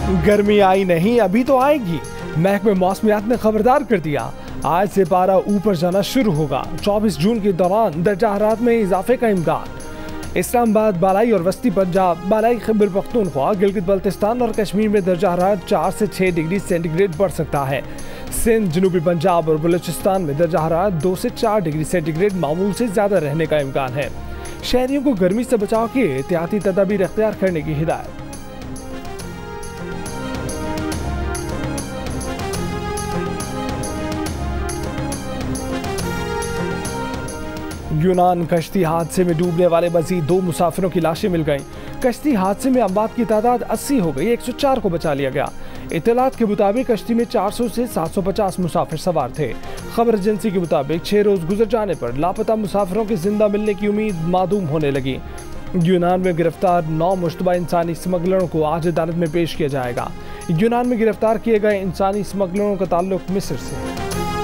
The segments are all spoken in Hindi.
गर्मी आई नहीं, अभी तो आएगी। महकमे मौसमियात ने खबरदार कर दिया, आज से पारा ऊपर जाना शुरू होगा। 24 जून के दौरान दर्जा हरारत में इजाफे का इम्कान। इस्लामाबाद, बालाई और वस्ती पंजाब, बालाई खैबर पख्तूनख्वा, गिलगित बल्तिस्तान और कश्मीर में दर्जा हरारत 4 से 6 डिग्री सेंटीग्रेड बढ़ सकता है। सिंध, जनूबी पंजाब और बलूचिस्तान में दर्जा हरारत 2 से 4 डिग्री सेंटीग्रेड मामूल से ज्यादा रहने का इम्कान है। शहरियों को गर्मी से बचाव के एहतियाती तदाबीर इख्तियार करने की हिदायत। यूनान कश्ती हादसे में डूबने वाले मजीद 2 मुसाफिरों की लाशें मिल गईं। कश्ती हादसे में अमवात की तादाद 80 हो गई, 104 को बचा लिया गया। इत्तलात के मुताबिक कश्ती में 400 से 750 मुसाफिर सवार थे। खबर एजेंसी के मुताबिक 6 रोज गुजर जाने पर लापता मुसाफिरों के जिंदा मिलने की उम्मीद मादूम होने लगी। यूनान में गिरफ्तार 9 मुश्तबा इंसानी स्मगलरों को आज अदालत में पेश किया जाएगा। यूनान में गिरफ्तार किए गए इंसानी स्मगलरों का ताल्लुक मिस्र से।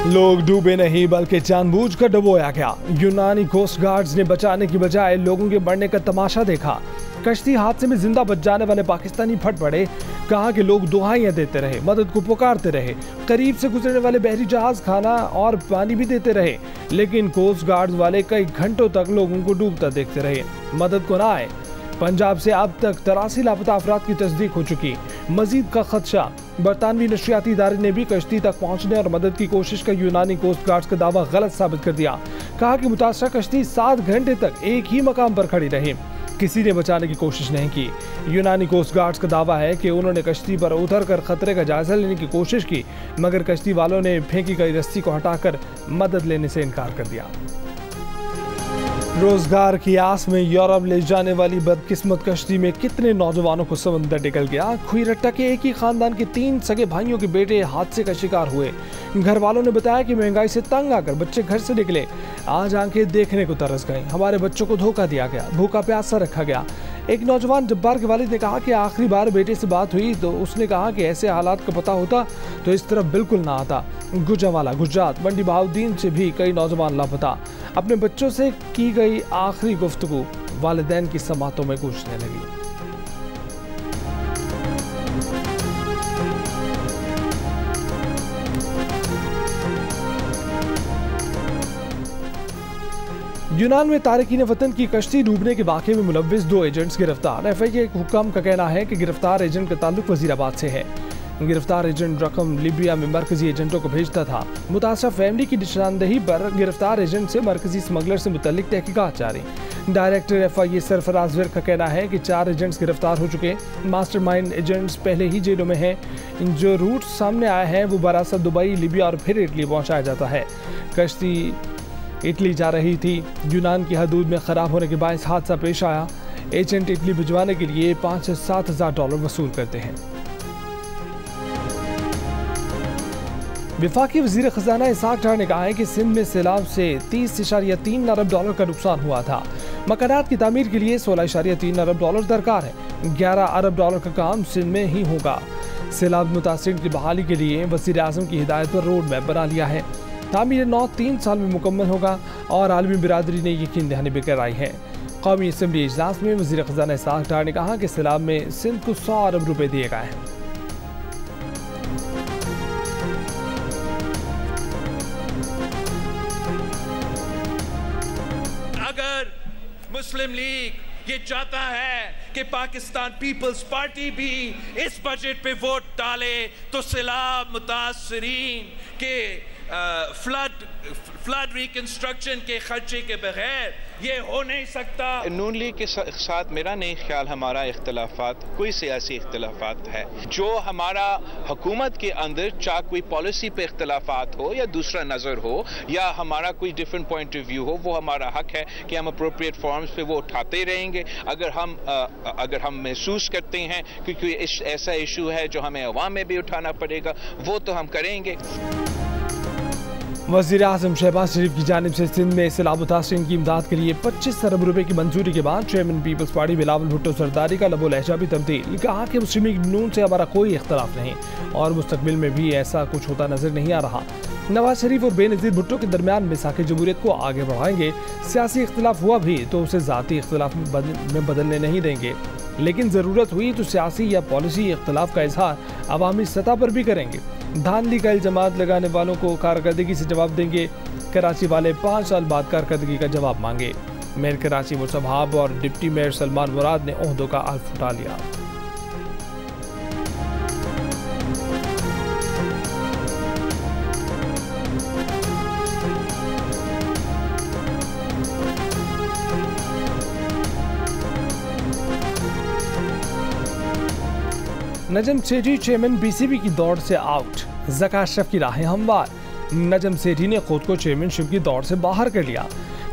लोग डूबे नहीं बल्कि जानबूझकर डुबोया गया। यूनानी कोस्ट गार्ड्स ने बचाने की बजाय लोगों के मरने का तमाशा देखा। कश्ती हादसे में जिंदा बच जाने वाले पाकिस्तानी फट पड़े, कहा कि लोग दुआएं देते रहे, मदद को पुकारते रहे। करीब से गुजरने वाले बहरी जहाज खाना और पानी भी देते रहे, लेकिन कोस्ट गार्ड्स वाले कई घंटों तक लोगों को डूबता देखते रहे, मदद को ना आए। पंजाब से अब तक 83 लापता अफराद की तस्दीक हो चुकी। मजीद का खदशा। बरतानवी नशरियाती इदारे ने भी कश्ती तक पहुंचने और मदद की कोशिश का यूनानी कोस्ट गार्ड्स का दावा गलत साबित कर दिया। कहा कि मुतासरा कश्ती 7 घंटे तक एक ही मकाम पर खड़ी रही, किसी ने बचाने की कोशिश नहीं की। यूनानी कोस्ट गार्ड्स का दावा है कि उन्होंने कश्ती पर उतरकर खतरे का जायजा लेने की कोशिश की, मगर कश्ती वालों ने फेंकी गई रस्सी को हटाकर मदद लेने से इनकार कर दिया। रोजगार की आस में यूरोप ले जाने वाली बदकिस्मत कश्ती में कितने नौजवानों को समंदर निकल गया। खुईरट्टा के एक ही खानदान के 3 सगे भाइयों के बेटे हादसे का शिकार हुए। घर वालों ने बताया कि महंगाई से तंग आकर बच्चे घर से निकले, आज आंखें देखने को तरस गई। हमारे बच्चों को धोखा दिया गया, भूखा प्यासा रखा गया। एक नौजवान जब्बार के वालिद ने कहा कि आखिरी बार बेटे से बात हुई तो उसने कहा कि ऐसे हालात का पता होता तो इस तरफ बिल्कुल ना आता। गुजरावाला, गुजरात, मंडी बहाउद्दीन से भी कई नौजवान लापता। अपने बच्चों से की गई आखिरी गुफ्तगू वालिदैन की समातों में गूंजने लगी। यूनान में तारिकीन वतन की कश्ती डूबने के वाक़े में मुलव्विस 2 एजेंट्स गिरफ्तार। एफआई के एक हुक्म का कहना है कि गिरफ्तार एजेंट का ताल्लुक वजीराबाद से है। गिरफ्तार एजेंट रकम लीबिया में मरकजी एजेंटों को भेजता था। मुतासरा फैमिली की निशानदही पर गिरफ्तार एजेंट से मरकजी स्मगलर से मुतल्लिक तहकीकात जारी। डायरेक्टर एफआईए सरफराज विर का कहना है कि 4 एजेंट्स गिरफ्तार हो चुके। मास्टरमाइंड एजेंट्स पहले ही जेलों में हैं। जो रूट सामने आए हैं वो बरासत दुबई, लीबिया और फिर इटली पहुँचाया जाता है। कश्ती इटली जा रही थी। यूनान की हदूद में खराब होने के बायस हादसा पेश आया। एजेंट इटली भिजवाने के लिए 5 से 7 हज़ार डॉलर वसूल करते हैं। विफाकी वजीर खजाना इसाक डार ने कहा है कि सिंध में सैलाब से 30.3 अरब डॉलर का नुकसान हुआ था। मकानात की तामीर के लिए 16.3 अरब डॉलर दरकार है। 11 अरब डॉलर का काम सिंध में ही होगा। सैलाब मुतासिर की बहाली के लिए वजीर आज़म की हिदायत पर रोड मैप बना लिया है। तामीर 3 साल में मुकम्मल होगा और आलमी बिरादरी ने यकीन दहानी भी कराई है। कौमी असम्बली इजलास में वजीर खजाना इसाक डार ने कहा कि सैलाब में सिंध को 100 अरब रुपए दिए गए हैं। अगर मुस्लिम लीग ये चाहता है कि पाकिस्तान पीपल्स पार्टी भी इस बजट पे वोट डाले तो सैलाब मुतासरीन के फ्लड रिकंस्ट्रक्शन के खर्चे के बगैर ये हो नहीं सकता। नून लीग के साथ मेरा नहीं ख्याल हमारा इख्तलाफात कोई सियासी इख्तलाफात है। जो हमारा हुकूमत के अंदर चाहे कोई पॉलिसी पे इख्तलाफात हो या दूसरा नज़र हो या हमारा कोई डिफरेंट पॉइंट ऑफ व्यू हो, वो हमारा हक है कि हम अप्रोप्रिएट फॉर्म्स पे वो उठाते रहेंगे। अगर हम महसूस करते हैं कि कोई ऐसा इशू है जो हमें अवाम में भी उठाना पड़ेगा, वो तो हम करेंगे। वज़ीर आज़म शहबाज शरीफ की जानिब से सिंध में सैलाब मुतासरीन की इमदाद के लिए 25 अरब रुपए की मंजूरी के बाद chairman People's Party Bilawal Bhutto Zardari का लबो लहजा भी तब्दील। कहा कि मुस्लिम लीग नून से हमारा कोई इख्तलाफ नहीं और मुस्तकबिल में भी ऐसा कुछ होता नजर नहीं आ रहा। नवाज शरीफ और बेनज़ीर भुट्टो के दरमियान मिसाक़ जमहूरियत को आगे बढ़ाएंगे। सियासी इख्तलाफ हुआ भी तो उसे ज़ाती इख्तलाफ में बदलने नहीं देंगे। लेकिन ज़रूरत हुई तो सियासी या पॉलिसी इख्तलाफ का इजहार अवामी सतह पर भी करेंगे। धांधली का इल्जाम लगाने वालों को कारकर्दगी से जवाब देंगे। कराची वाले 5 साल बाद कारकर्दगी का जवाब मांगे। मेयर कराची मुसहब और डिप्टी मेयर सलमान मुराद ने ओहदों का हल्फ उठा लिया। नजम सेठी चेयरमैन बीसीबी की दौड़ से आउट, ज़का अशरफ की राहें हमवार। नजम सेठी ने खुद को चेयरमैनशिप की दौड़ से बाहर कर लिया।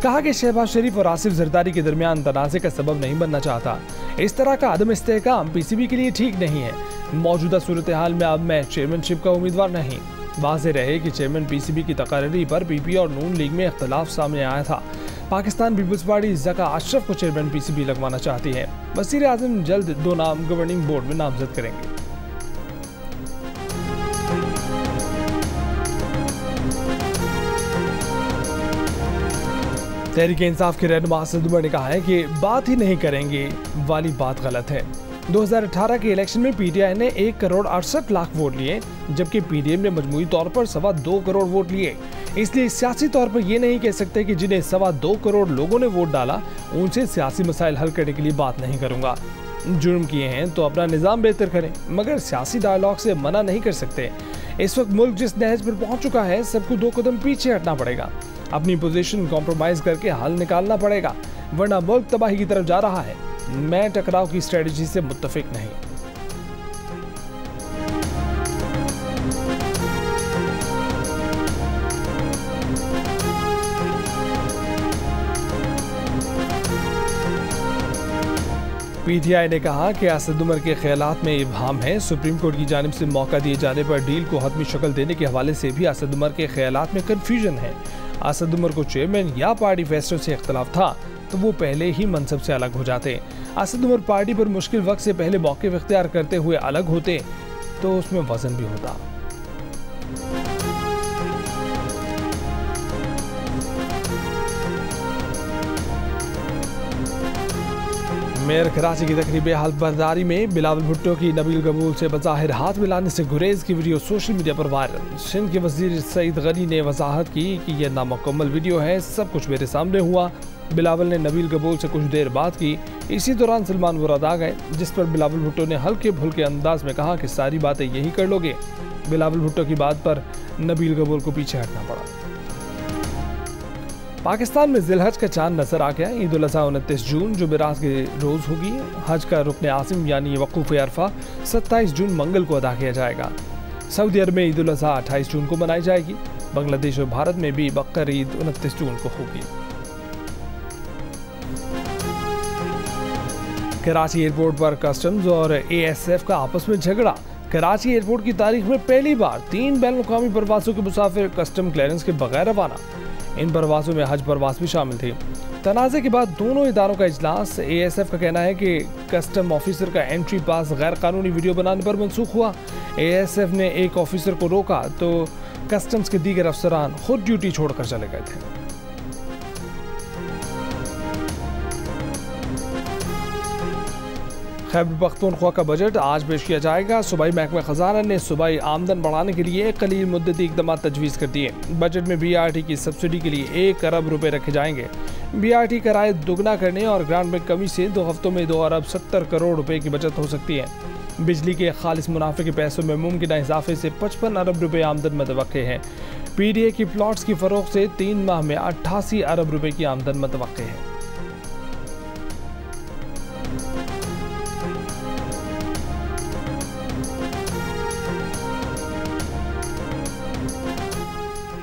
कहा कि शहबाज शरीफ और आसिफ जरदारी के दरमियान तनाज़े का सबब नहीं बनना चाहता। इस तरह का अदम इस्तेहकाम पीसीबी के लिए ठीक नहीं है। मौजूदा सूरत हाल में अब मैं चेयरमैनशिप का उम्मीदवार नहीं। वाज़ेह रहे कि चेयरमैन पीसीबी की तकरीरी पर पीपी और नून लीग में इख्तलाफ सामने आया था। पाकिस्तान पीपल्स पार्टी ज़का अशरफ को चेयरमैन पीसीबी लगवाना चाहती है। वज़ीर आज़म जल्द 2 नाम गवर्निंग बोर्ड में नामजद करेंगे। तहरीक इंसाफ के रहनुमा असद उमर ने कहा है कि बात ही नहीं करेंगे वाली बात गलत है। 2018 के इलेक्शन में पीटीआई ने 1 करोड़ 68 लाख वोट लिए, जबकि पीडीएम ने मजमूई तौर पर 2.25 करोड़ वोट लिए। इसलिए सियासी तौर पर ये नहीं कह सकते कि जिन्हें 2.25 करोड़ लोगों ने वोट डाला उनसे सियासी मसाइल हल करने के लिए बात नहीं करूंगा। जुर्म किए हैं तो अपना निज़ाम बेहतर करें, मगर सियासी डायलॉग से मना नहीं कर सकते। इस वक्त मुल्क जिस नहज पर पहुंच चुका है, सबको 2 कदम पीछे हटना पड़ेगा। अपनी पोजीशन कॉम्प्रोमाइज करके हल निकालना पड़ेगा, वरना मुल्क तबाही की तरफ जा रहा है। मैं टकराव की स्ट्रेटजी से मुत्तफिक नहीं। पीटीआई ने कहा कि असद उमर के ख्यालात में इब्हाम है। सुप्रीम कोर्ट की जानिब से मौका दिए जाने पर डील को हतमी शक्ल देने के हवाले से भी असद उमर के ख्यालात में कन्फ्यूजन है। असद उमर को चेयरमैन या पार्टी फैसलों से इख्तलाफ था तो वो पहले ही मनसब से अलग हो जाते। असद उमर पार्टी पर मुश्किल वक्त से पहले मौक़िफ़ इख्तियार करते हुए अलग होते तो उसमें वजन भी होता। मेयर कराची की तकरीबी हालत बर्दारी में बिलावल भुट्टो की नबील कबूल से बज़ाहिर हाथ मिलाने से गुरेज की वीडियो सोशल मीडिया पर वायरल। सिंध के वज़ीर सईद गनी ने वजाहत की कि यह नामुकम्मल वीडियो है, सब कुछ मेरे सामने हुआ। बिलावल ने नबील कबूल से कुछ देर बात की। इसी दौरान सलमान मुराद आ गए, जिस पर बिलावल भुट्टो ने हल्के फुल्के अंदाज में कहा कि सारी बातें यही कर लोगे। बिलावल भुट्टो की बात पर नबील कबूल को पीछे हटना पड़ा। पाकिस्तान में जिलहज का चांद नजर आ गया। ईद उल अज़हा 29 जून जुमेरात के रोज़ होगी। हज का रुकन आज़िम यानी वक़ूफ़ अरफा 27 जून मंगल को अदा किया जाएगा। सऊदी अरब में ईद उल अज़हा 28 जून को मनाई जाएगी। बांग्लादेश और भारत में भी बकर ईद 29 जून को होगी। कराची एयरपोर्ट पर कस्टम्स और ASF का आपस में झगड़ा। कराची एयरपोर्ट की तारीख में पहली बार 3 बैनुल-अक़वामी परवाज़ों के मुसाफिर कस्टम क्लियरेंस के बगैर रवाना। इन परवाज़ों में हज परवाज़ भी शामिल थी। तनाज़े के बाद दोनों इदारों का इजलास। ASF का कहना है कि कस्टम ऑफिसर का एंट्री पास गैर कानूनी वीडियो बनाने पर मनसूख हुआ। ASF ने एक ऑफिसर को रोका तो कस्टम्स के दीगर अफसरान खुद ड्यूटी छोड़कर चले गए थे। खैबर पख्तूनख्वा का बजट आज पेश किया जाएगा। सूबाई महकमा खजाना ने सूबाई आमदन बढ़ाने के लिए कलील मुद्दती इक़दाम तजवीज़ कर दिए। बजट में BRT की सब्सिडी के लिए 1 अरब रुपए रखे जाएंगे। BRT किराए दोगुना करने और ग्रांट में कमी से 2 हफ्तों में 2 अरब 70 करोड़ रुपए की बचत हो सकती है। बिजली के खालिस मुनाफे के पैसों में मुमकिन इजाफे से 55 अरब रुपए आमदन मतवक्के है। PDA की प्लॉट्स की फरोख्त से 3 माह में 88 अरब रुपए की आमदन मतवक्के है।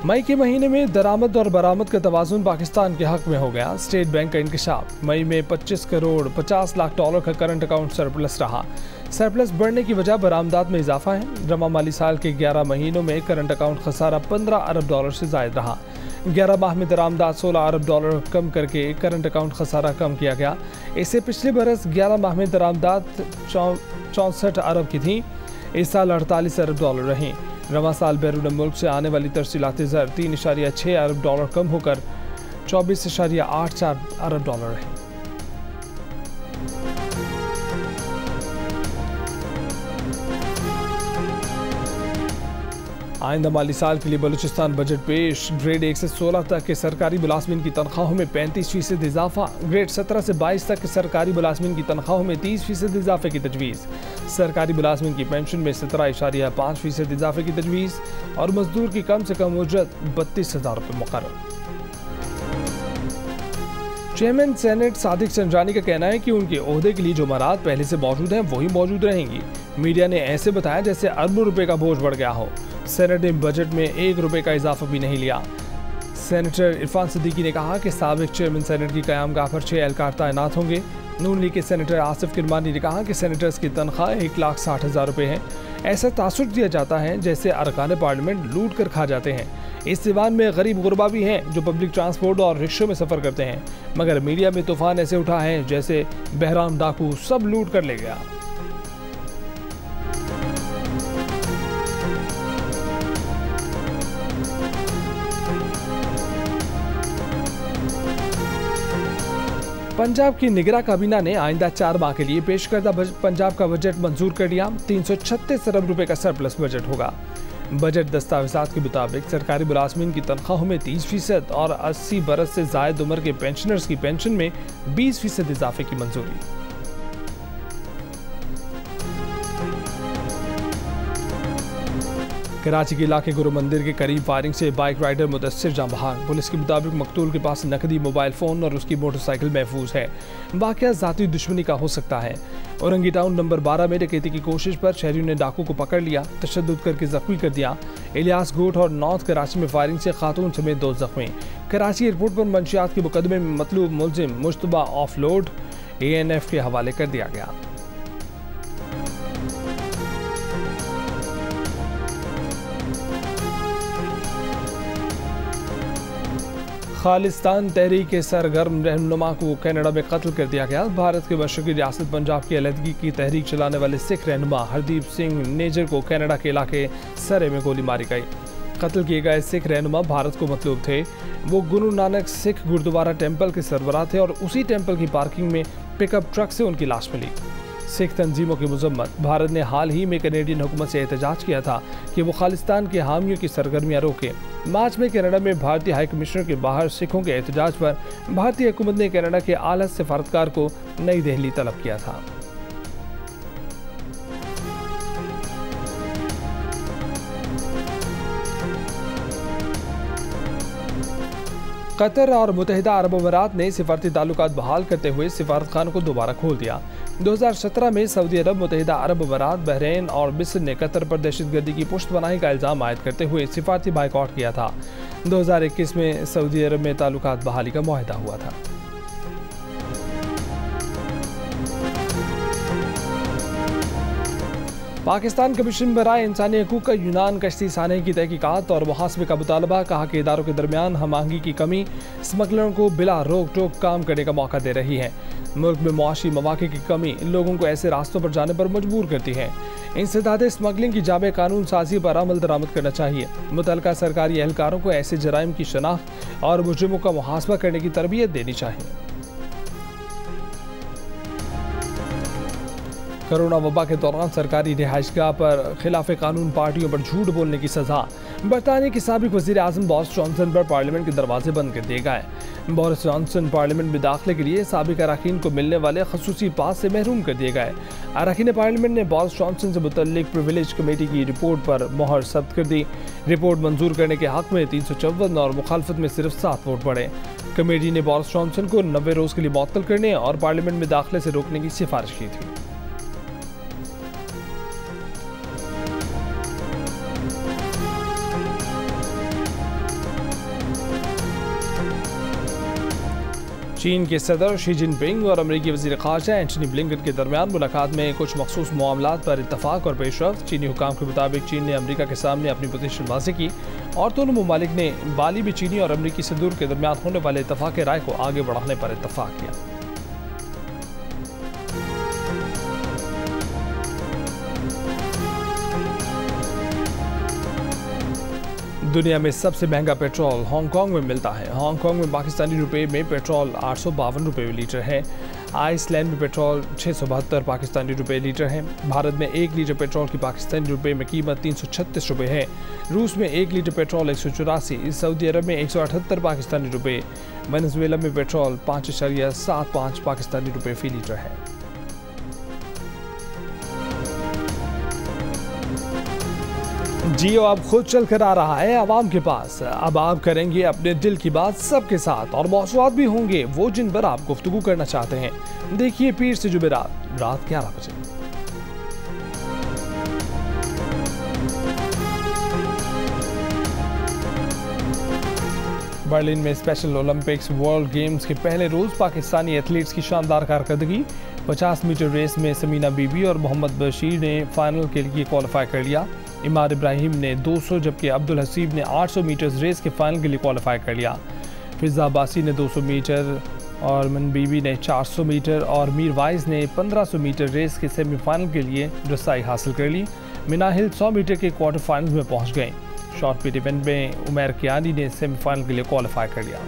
मई के महीने में दरामद और बरामद का तवाज़ुन पाकिस्तान के हक में हो गया। स्टेट बैंक का इंकशाफ। मई में 25 करोड़ 50 लाख डॉलर का करंट अकाउंट सरप्लस रहा। सरप्लस बढ़ने की वजह बरामदात में इजाफा है। रवा माली साल के 11 महीनों में करंट अकाउंट खसारा 15 अरब डॉलर से ज़ायद रहा। 11 माह में दरामदात 16 अरब डॉलर कम करके करंट अकाउंट खसारा कम किया गया। इससे पिछले बरस 11 माह में दरामदात 64 अरब की थी। इस साल 48 अरब डॉलर रहीं। रवा साल बैरून मुल्क से आने वाली तरसीलात ज़र 3.6 अरब डॉलर कम होकर 24.84 अरब डॉलर है। आइंदा माली साल के लिए बलूचिस्तान बजट पेश। ग्रेड 1 से 16 तक के सरकारी मुलाजमिन की तनख्वाहों में 35% इजाफा। ग्रेड 17 से 22 तक के सरकारी मुलाजमिन की तनख्वाहों में 30% इजाफे की तजवीज़। सरकारी मुलाजमिन की पेंशन में 17.5% इजाफे की तजवीज़ और मजदूर की कम से कम उजरत 32,000 रुपये मुकर्रर। चेयरमैन सेनेट सादिक संजानी का कहना है कि उनके ओहदे के लिए जो मराद पहले से मौजूद हैं वही मौजूद रहेंगी। मीडिया ने ऐसे बताया जैसे अरबों रुपए का बोझ बढ़ गया हो। सेनेट ने बजट में 1 रुपए का इजाफा भी नहीं लिया। सेनेटर इरफान सिद्दीकी ने कहा कि साबिक चेयरमैन सेनेट की क़यामगाह पर 6 एहलकार तैनात होंगे। नून लीग के सेनेटर आसिफ किरमानी ने कहा कि सेनेटर्स की तनख्वाह 1,60,000 रुपये है। ऐसा तासुर दिया जाता है जैसे अरकान पार्लियामेंट लूट कर खा जाते हैं। इस दीवान में गरीब गुरबा भी हैं जो पब्लिक ट्रांसपोर्ट और रिक्शों में सफ़र करते हैं, मगर मीडिया में तूफान ऐसे उठा है जैसे बहराम डाकू सब लूट कर ले गया। पंजाब की निगरां काबीना ने आइंदा 4 माह के लिए पेश करदा पंजाब का बजट मंजूर कर लिया। 336 अरब रुपए का सरप्लस बजट होगा। बजट दस्तावेजात के मुताबिक सरकारी मुलाजमीन की तनख्वाहों में 30% और 80 बरस से जायद उम्र के पेंशनर्स की पेंशन में 20% इजाफे की मंजूरी। कराची के इलाके गुरु मंदिर के करीब फायरिंग से बाइक राइडर मुदस्सिर जान बहाक। पुलिस के मुताबिक मकतूल के पास नकदी, मोबाइल फ़ोन और उसकी मोटरसाइकिल महफूज है। वाक़या ज़ाती दुश्मनी का हो सकता है। औरंगी टाउन नंबर 12 में डकैती की कोशिश पर शहरियों ने डाकू को पकड़ लिया, तशद्दुद करके जख्मी कर दिया। इलियास गोट और नॉर्थ कराची में फायरिंग से खातून समेत 2 जख्मी। कराची एयरपोर्ट पर मंशियात के मुकदमे में मतलूब मुलजिम मुश्तबा ऑफलोड ANF के हवाले कर दिया गया। खालिस्तान तहरीक के सरगर्म रहनुमा को कनाडा में कत्ल कर दिया गया। भारत के मशरकी रियासत पंजाब की अलहदगी की तहरीक चलाने वाले सिख रहनुमा हरदीप सिंह नेजर को कनाडा के इलाके सरे में गोली मारी गई। कत्ल किए गए सिख रहनुमा भारत को मतलूब थे। वो गुरु नानक सिख गुरुद्वारा टेम्पल के सरबराह थे और उसी टेम्पल की पार्किंग में पिकअप ट्रक से उनकी लाश मिली। सिख तंजीमों की मजम्मत। भारत ने हाल ही में कनेडियन हुकूमत से एहतजाज किया था कि वो खालिस्तान के हामियों की सरगर्मियां रोके। मार्च में कनाडा में भारतीय हाई कमिश्नर के बाहर सिखों के एहतजाज पर भारतीय हुकूमत ने कनाडा के आला सफारतकार को नई दिल्ली तलब किया था। कतर और मुत्तहिदा अरब अमीरात ने सिफारती ताल्लुकात बहाल करते हुए सिफारतखानों को दोबारा खोल दिया। 2017 में सऊदी अरब, मुत्तहिदा अरब अमीरात, बहरीन और मिस्र ने कतर पर दहशतगर्दी की पुष्तपनाही का इल्ज़ाम आयद करते हुए सिफारती बाइकआउट किया था। 2021 में सऊदी अरब में ताल्लुकात बहाली का मुआहदा हुआ था। पाकिस्तान कमीशन बराए इंसानी हकूक़ का यूनान कश्ती साने की तहकीकात और मुहासबे का मुतालबा। कहा कि इदारों के दरमियान हम आहंगी की कमी स्मगलरों को बिला रोक टोक काम करने का मौका दे रही है। मुल्क में मुआशी मौक़े की कमी लोगों को ऐसे रास्तों पर जाने पर मजबूर करती है। इंसदादे स्मगलिंग की जामे कानून साजी पर अमल दरामद करना चाहिए। मुतल्लिका सरकारी एहलकारों को ऐसे जराइम की शनाख्त और मुजरिमों का मुहासबा करने की तरबियत देनी चाहिए। कोरोना वबा के दौरान सरकारी रिहाइशगाह पर खिलाफ कानून पार्टियों पर झूठ बोलने की सजा। बरतानिया के साबिक वज़ीर आज़म बोरिस जॉनसन पर पार्लियामेंट के दरवाजे बंद कर दिए गए। बोरिस जॉनसन पार्लियामेंट में दाखिले के लिए साबिक अरकान को मिलने वाले खसूसी पास से महरूम कर दिए गए। अरकान पार्लियामेंट ने बोरिस जॉनसन से मुतल्लिक प्रिविलेज कमेटी की रिपोर्ट पर मोहर जब्त कर दी। रिपोर्ट मंजूर करने के हक में 354 और मुखालफत में सिर्फ 7 वोट पड़े। कमेटी ने बोरिस जॉनसन को 90 रोज़ के लिए मुअत्तल करने और पार्लियामेंट में दाखिले से रोकने की सिफारिश की थी। चीन के सदर शी जिनपिंग और अमरीकी वज़ीर ख़ारजा एंटनी ब्लिंकन के दरमियान मुलाकात में कुछ मखसूस मामलात पर इत्तफाक और पेशरफ्त। चीनी हुकाम के मुताबिक चीन ने अमरीका के सामने अपनी पोजीशन वाज़ेह की और दोनों ममालिक ने बाली में चीनी और अमरीकी सदूर के दरमियान होने वाले इत्तफाक़ राय को आगे बढ़ाने पर इत्तफाक किया। दुनिया में सबसे महंगा पेट्रोल हांगकांग में मिलता है। हांगकांग में पाकिस्तानी रुपए में पेट्रोल 852 रुपये लीटर है। आइसलैंड में पेट्रोल 672 पाकिस्तानी रुपये लीटर है। भारत में 1 लीटर पेट्रोल की पाकिस्तानी रुपये में कीमत 336 रुपये है। रूस में 1 लीटर पेट्रोल 184, सऊदी अरब में 178 पाकिस्तानी रुपये, वेनेजुएला में पेट्रोल 5.75 पाकिस्तानी रुपये फी लीटर है। जियो अब खुद चल कर आ रहा है आवाम के पास। अब आप करेंगे अपने दिल की बात सबके साथ और मौजूद भी होंगे वो जिन पर आप गुफ्तगू करना चाहते हैं। देखिए पीर से जुमेरात रात 11 बजे। बर्लिन में स्पेशल ओलंपिक्स वर्ल्ड गेम्स के पहले रोज पाकिस्तानी एथलीट्स की शानदार कारकर्दगी। 50 मीटर रेस में समीना बीबी और मोहम्मद बशीर ने फाइनल के लिए क्वालिफाई कर लिया। इमार इब्राहिम ने 200 जबकि अब्दुल हसीब ने 800 मीटर रेस के फाइनल के लिए क्वालिफाई कर लिया। फिजा अब्बासी ने 200 मीटर और मन बीबी ने 400 मीटर और मीर वाइज ने 1500 मीटर रेस के सेमीफाइनल के लिए रसाई हासिल कर ली। मिना हिल 100 मीटर के क्वार्टर फाइनल में पहुंच गए। शॉर्ट पुट इवेंट में उमैर कियानी ने सेमीफाइनल के लिए क्वालिफाई कर लिया।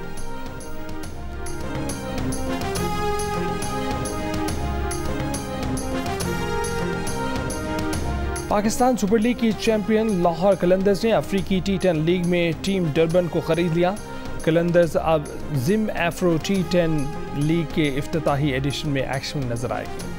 पाकिस्तान सुपर लीग की चैंपियन लाहौर कलंदर्स ने अफ्रीकी T10 लीग में टीम डरबन को खरीद लिया। कलंदर्स अब जिम एफ्रो T10 लीग के इफ्तिताही एडिशन में एक्शन में नजर आएगी।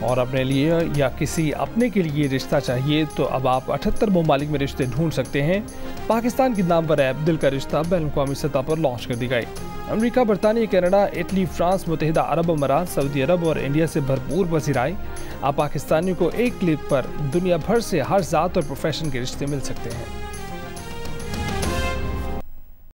और अपने लिए या किसी अपने के लिए रिश्ता चाहिए तो अब आप 78 ममालिक में रिश्ते ढूंढ सकते हैं। पाकिस्तान की नाम पर ऐप दिल का रिश्ता बैनुल-अक़वामी सतह पर लॉन्च कर दी गई। अमेरिका, बरतानिया, कनाडा, इटली, फ्रांस, मुत्तहिदा अरब अमारात, सऊदी अरब और इंडिया से भरपूर पसीराई। आप पाकिस्तानियों को एक क्लिक पर दुनिया भर से हर जात और प्रोफेशन के रिश्ते मिल सकते हैं।